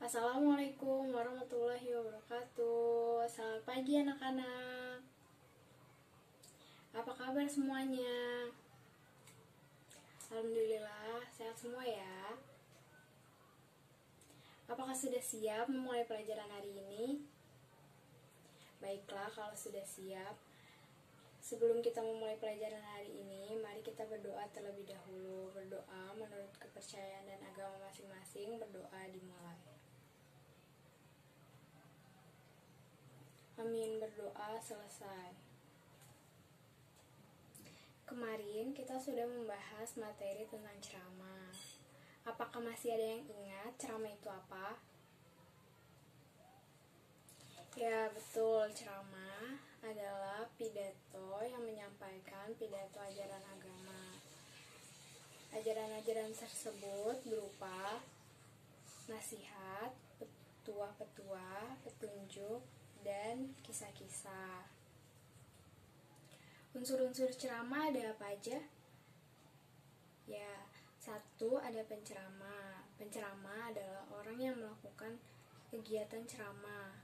Assalamualaikum warahmatullahi wabarakatuh. Selamat pagi anak-anak. Apa kabar semuanya? Alhamdulillah sehat semua ya. Apakah sudah siap memulai pelajaran hari ini? Baiklah, kalau sudah siap, sebelum kita memulai pelajaran hari ini, mari kita berdoa terlebih dahulu. Berdoa menurut kepercayaan dan agama masing-masing. Berdoa dimulai. Amin, berdoa selesai. Kemarin kita sudah membahas materi tentang ceramah. Apakah masih ada yang ingat ceramah itu apa? Ya, betul, ceramah adalah pidato yang menyampaikan pidato ajaran agama. Ajaran-ajaran tersebut berupa nasihat, petuah-petuah, petunjuk, dan kisah-kisah. Unsur-unsur ceramah ada apa aja? Ya, satu, ada penceramah. Penceramah adalah orang yang melakukan kegiatan ceramah.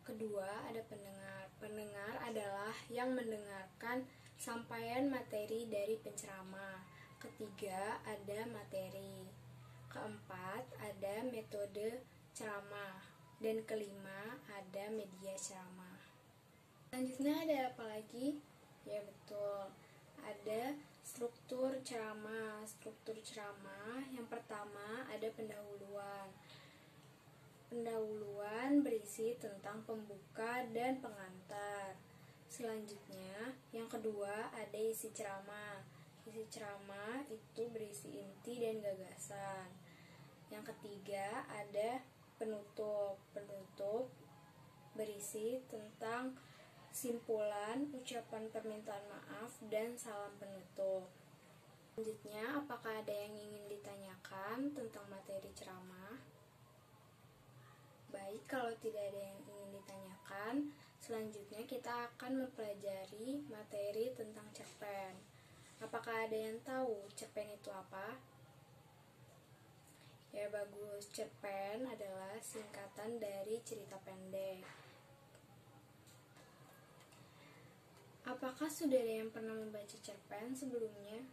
Kedua, ada pendengar. Pendengar adalah yang mendengarkan sampaian materi dari penceramah. Ketiga, ada materi. Keempat, ada metode ceramah. Dan kelima, ada media ceramah. Selanjutnya ada apa lagi? Ya, betul, ada struktur ceramah. Struktur ceramah yang pertama ada pendahuluan. Pendahuluan berisi tentang pembuka dan pengantar. Selanjutnya, yang kedua ada isi ceramah. Isi ceramah itu berisi inti dan gagasan. Yang ketiga ada penutup. Penutup berisi tentang simpulan, ucapan permintaan maaf, dan salam penutup. Selanjutnya, apakah ada yang ingin ditanyakan tentang materi ceramah? Baik, kalau tidak ada yang ingin ditanyakan, selanjutnya kita akan mempelajari materi tentang cerpen. Apakah ada yang tahu cerpen itu apa? Ya, bagus. Cerpen adalah singkatan dari cerita pendek. Apakah sudah ada yang pernah membaca cerpen sebelumnya?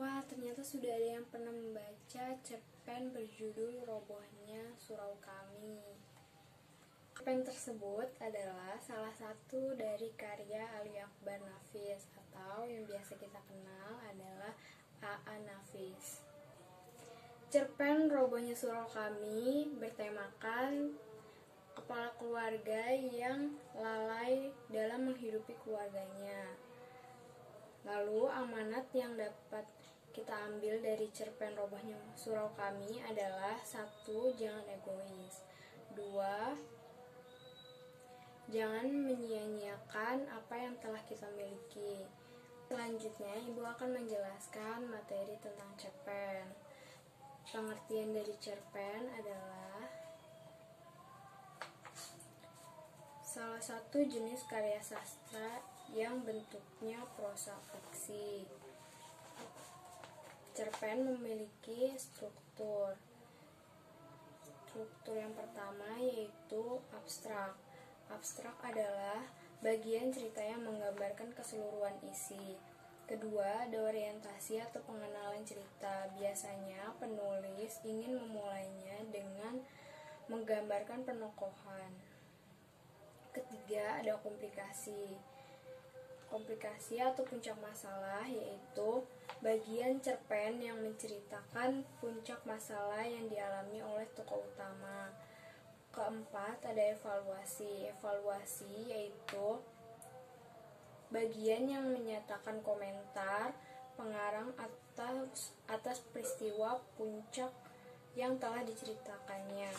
Wah, ternyata sudah ada yang pernah membaca cerpen berjudul Robohnya Surau Kami. Cerpen tersebut adalah salah satu dari karya Ali Akbar Nafis, atau yang biasa kita kenal adalah A.A. Nafis. Cerpen Robohnya Surau Kami bertemakan kepala keluarga yang lalai dalam menghidupi keluarganya. Lalu amanat yang dapat kita ambil dari cerpen Robohnya Surau Kami adalah: 1. Jangan egois. 2. Jangan menyia-nyiakan apa yang telah kita miliki. Selanjutnya, Ibu akan menjelaskan materi tentang cerpen. Pengertian dari cerpen adalah salah satu jenis karya sastra yang bentuknya prosa fiksi. Cerpen memiliki struktur. Struktur yang pertama yaitu abstrak. Abstrak adalah bagian cerita yang menggambarkan keseluruhan isi. Kedua, ada orientasi atau pengenalan cerita. Biasanya penulis ingin memulainya dengan menggambarkan penokohan. Ketiga, ada komplikasi. Komplikasi atau puncak masalah yaitu bagian cerpen yang menceritakan puncak masalah yang dialami oleh tokoh utama. Keempat, ada evaluasi. Evaluasi yaitu bagian yang menyatakan komentar pengarang atas peristiwa puncak yang telah diceritakannya.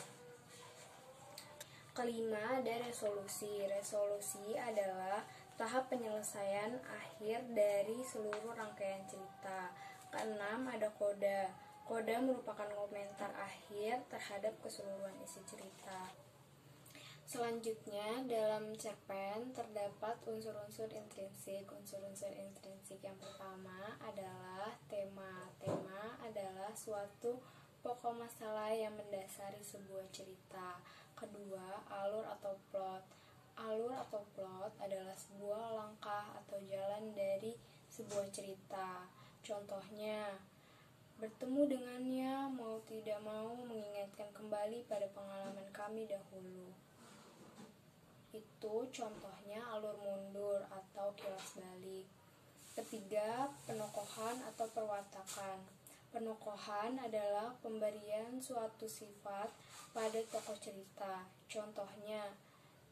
Kelima, ada resolusi. Resolusi adalah tahap penyelesaian akhir dari seluruh rangkaian cerita. Keenam, ada koda. Koda merupakan komentar akhir terhadap keseluruhan isi cerita. Selanjutnya, dalam cerpen terdapat unsur-unsur intrinsik. Unsur-unsur intrinsik yang pertama adalah tema. Tema adalah suatu pokok masalah yang mendasari sebuah cerita. Kedua, alur atau plot. Alur atau plot adalah sebuah langkah atau jalan dari sebuah cerita. Contohnya, bertemu dengannya mau tidak mau mengingatkan kembali pada pengalaman kami dahulu. Itu contohnya alur mundur atau kilas balik. Ketiga, penokohan atau perwatakan. Penokohan adalah pemberian suatu sifat pada tokoh cerita. Contohnya,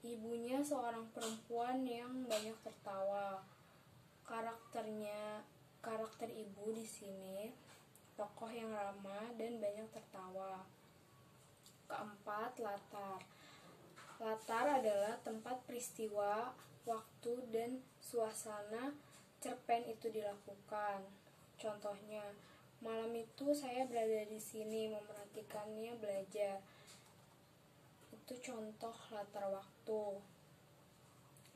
ibunya seorang perempuan yang banyak tertawa. Karakter ibu di sini tokoh yang ramah dan banyak tertawa. Keempat, latar. Latar adalah tempat peristiwa, waktu, dan suasana cerpen itu dilakukan. Contohnya, malam itu saya berada di sini memerhatikannya belajar. Itu contoh latar waktu.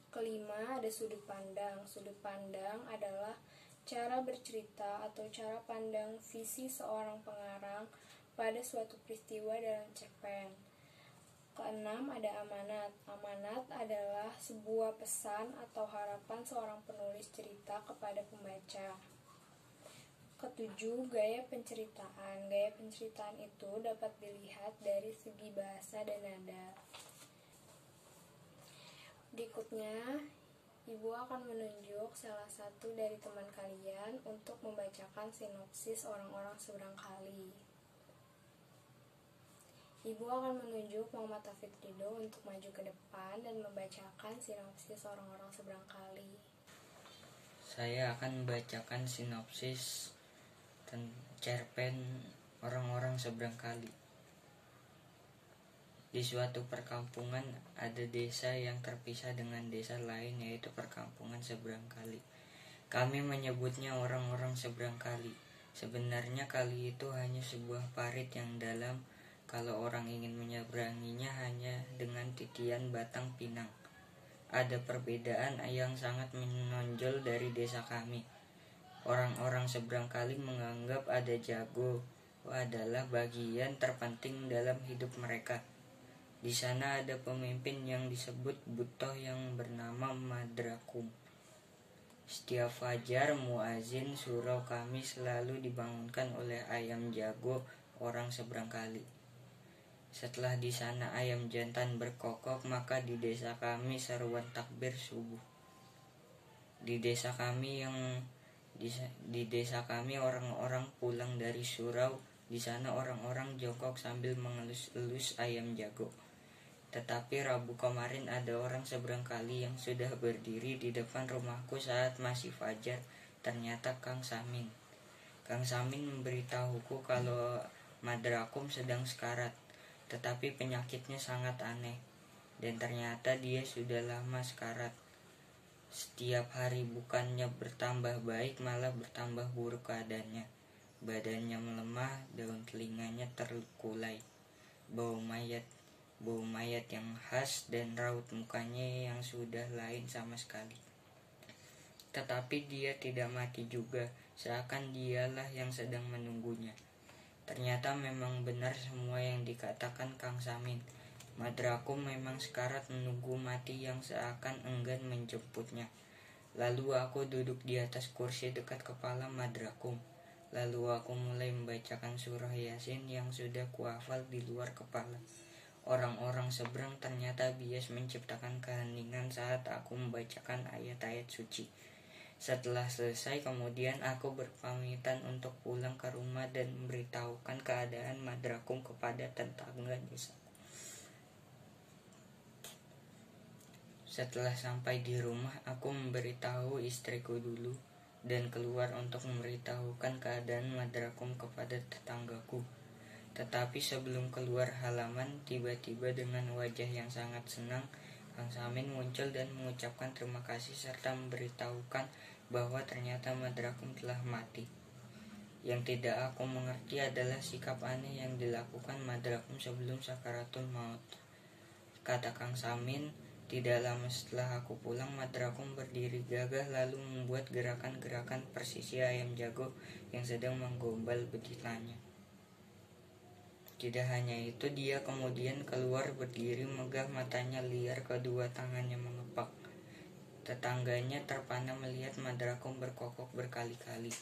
Kelima, ada sudut pandang. Sudut pandang adalah cara bercerita atau cara pandang visi seorang pengarang pada suatu peristiwa dalam cerpen. Keenam, ada amanat. Amanat adalah sebuah pesan atau harapan seorang penulis cerita kepada pembaca. Ketujuh, gaya penceritaan. Gaya penceritaan itu dapat dilihat dari segi bahasa dan nada. Berikutnya, Ibu akan menunjuk salah satu dari teman kalian untuk membacakan sinopsis Orang-Orang Seberang Kali. Ibu akan menunjuk Muhammad Taufik Ridho untuk maju ke depan dan membacakan sinopsis Orang-Orang Seberang Kali. Saya akan membacakan sinopsis cerpen Orang-Orang Seberang Kali. Di suatu perkampungan ada desa yang terpisah dengan desa lain, yaitu perkampungan seberang kali. Kami menyebutnya Orang-Orang Seberang Kali. Sebenarnya kali itu hanya sebuah parit yang dalam kalau orang ingin menyeberanginya hanya dengan titian batang pinang. Ada perbedaan yang sangat menonjol dari desa kami. Orang-orang seberang kali menganggap ada jago adalah bagian terpenting dalam hidup mereka. Di sana ada pemimpin yang disebut Butoh yang bernama Madrakum. Setiap fajar muazin surau kami selalu dibangunkan oleh ayam jago orang seberang kali. Setelah di sana ayam jantan berkokok, maka di desa kami seruan takbir subuh. Di desa kami orang-orang pulang dari surau. Di sana orang-orang jongkok sambil mengelus-elus ayam jago. Tetapi Rabu kemarin ada orang seberang kali yang sudah berdiri di depan rumahku saat masih fajar. Ternyata Kang Samin. Kang Samin memberitahuku kalau Madrakum sedang sekarat. Tetapi penyakitnya sangat aneh, dan ternyata dia sudah lama sekarat. Setiap hari bukannya bertambah baik, malah bertambah buruk keadaannya. Badannya melemah, daun telinganya terkulai, bau mayat yang khas, dan raut mukanya yang sudah lain sama sekali. Tetapi dia tidak mati juga, seakan dialah yang sedang menunggunya. Ternyata memang benar semua yang dikatakan Kang Samin. Madrakum memang sekarat menunggu mati yang seakan enggan menjemputnya. Lalu aku duduk di atas kursi dekat kepala Madrakum. Lalu aku mulai membacakan surah Yasin yang sudah kuhafal di luar kepala. Orang-orang seberang ternyata bias menciptakan keheningan saat aku membacakan ayat-ayat suci. Setelah selesai, kemudian aku berpamitan untuk pulang ke rumah dan memberitahukan keadaan Madrakum kepada tetangga desa. Setelah sampai di rumah, aku memberitahu istriku dulu dan keluar untuk memberitahukan keadaan Madrakum kepada tetanggaku. Tetapi sebelum keluar halaman, tiba-tiba dengan wajah yang sangat senang, Kang Samin muncul dan mengucapkan terima kasih serta memberitahukan bahwa ternyata Madrakum telah mati. Yang tidak aku mengerti adalah sikap aneh yang dilakukan Madrakum sebelum sakaratul maut. Kata Kang Samin, tidak lama setelah aku pulang, Madrakum berdiri gagah lalu membuat gerakan-gerakan persisi ayam jago yang sedang menggombal betinanya. Tidak hanya itu, dia kemudian keluar berdiri megah, matanya liar, kedua tangannya mengepak. Tetangganya terpana melihat Madrakum berkokok berkali-kali.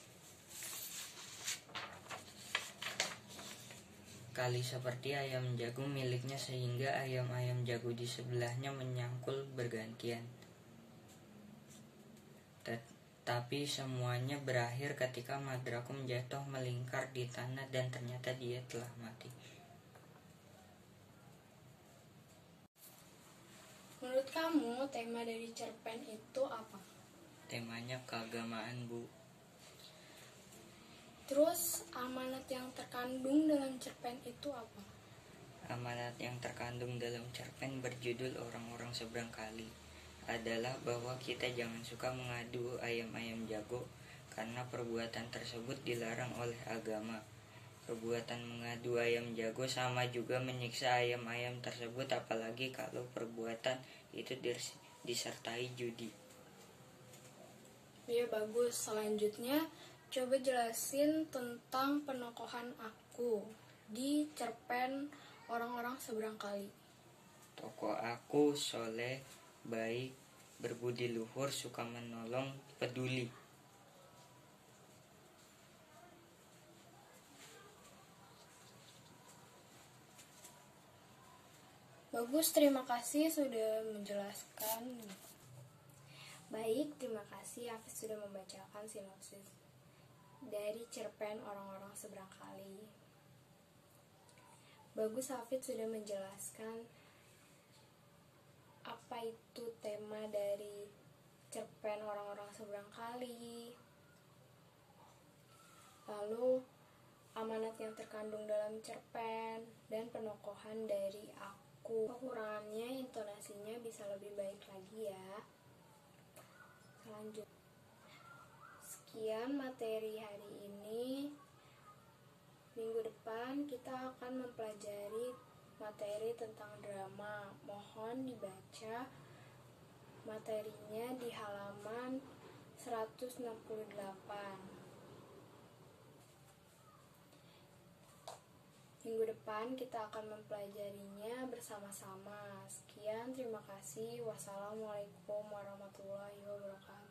Kali seperti ayam jago miliknya, sehingga ayam-ayam jago di sebelahnya menyangkul bergantian. Tapi semuanya berakhir ketika Madrakum jatuh melingkar di tanah dan ternyata dia telah mati. Menurut kamu, tema dari cerpen itu apa? Temanya keagamaan, Bu. Terus, amanat yang terkandung dalam cerpen itu apa? Amanat yang terkandung dalam cerpen berjudul Orang-orang Seberang Kali adalah bahwa kita jangan suka mengadu ayam-ayam jago, karena perbuatan tersebut dilarang oleh agama. Perbuatan mengadu ayam jago sama juga menyiksa ayam-ayam tersebut, apalagi kalau perbuatan itu disertai judi. Ya bagus, selanjutnya coba jelasin tentang penokohan aku di cerpen Orang-orang Seberang Kali. Tokoh aku soleh, baik, berbudi luhur, suka menolong, peduli. Bagus, terima kasih sudah menjelaskan. Baik, terima kasih Hafiz sudah membacakan sinopsis dari cerpen Orang-orang Seberang Kali. Bagus, Hafiz sudah menjelaskan apa itu tema dari cerpen Orang-orang Seberang Kali. Lalu amanat yang terkandung dalam cerpen dan penokohan dari aku. Kekurangannya intonasinya bisa lebih baik lagi ya. Selanjutnya, sekian materi hari ini. Minggu depan kita akan mempelajari materi tentang drama. Mohon dibaca materinya di halaman 168. Minggu depan kita akan mempelajarinya bersama-sama. Sekian, terima kasih. Wassalamualaikum warahmatullahi wabarakatuh.